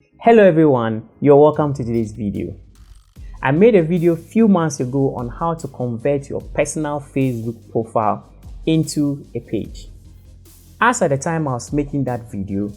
Hello everyone, you're welcome to today's video. I made a video a few months ago on how to convert your personal Facebook profile into a page. As at the time I was making that video,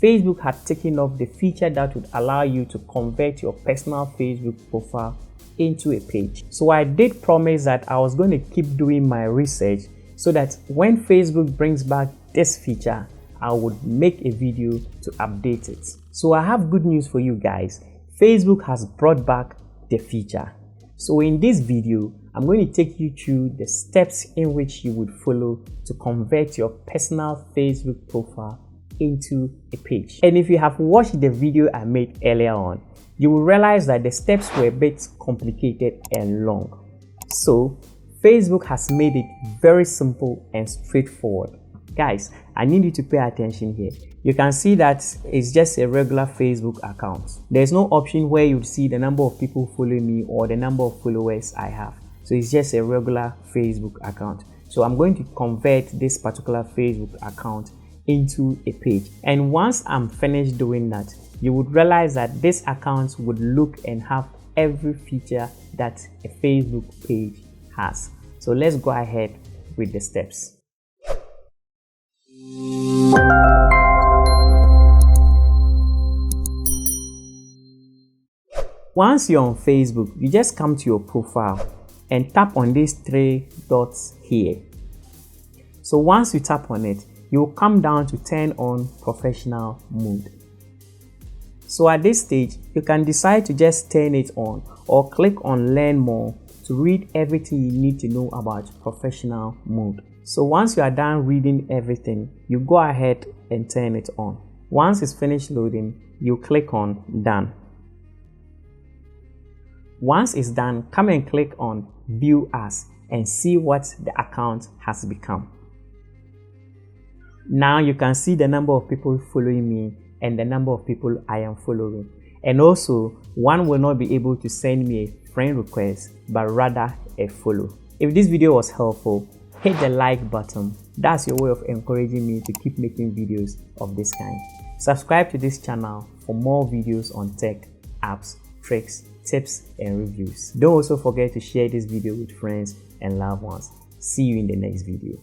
Facebook had taken off the feature that would allow you to convert your personal Facebook profile into a page. So I did promise that I was going to keep doing my research so that when Facebook brings back this feature, I would make a video to update it. So I have good news for you guys. Facebook has brought back the feature. So in this video, I'm going to take you through the steps in which you would follow to convert your personal Facebook profile into a page. And if you have watched the video I made earlier on, you will realize that the steps were a bit complicated and long. So Facebook has made it very simple and straightforward. Guys, I need you to pay attention here. You can see that it's just a regular Facebook account. There's no option where you'd see the number of people following me or the number of followers I have. So it's just a regular Facebook account. So I'm going to convert this particular Facebook account into a page. And once I'm finished doing that, you would realize that this account would look and have every feature that a Facebook page has. So let's go ahead with the steps. Once you're on Facebook, you just come to your profile and tap on these three dots here. So once you tap on it, you'll come down to turn on professional mode. So at this stage, you can decide to just turn it on or click on learn more to read everything you need to know about professional mode. So once you are done reading everything, you go ahead and turn it on. Once it's finished loading, you click on done. Once it's done, come and click on view as and see what the account has become. Now you can see the number of people following me and the number of people I am following. And also, one will not be able to send me a friend request, but rather a follow. If this video was helpful, hit the like button. That's your way of encouraging me to keep making videos of this kind. Subscribe to this channel for more videos on tech, apps, tricks, tips, and reviews. Don't also forget to share this video with friends and loved ones. See you in the next video.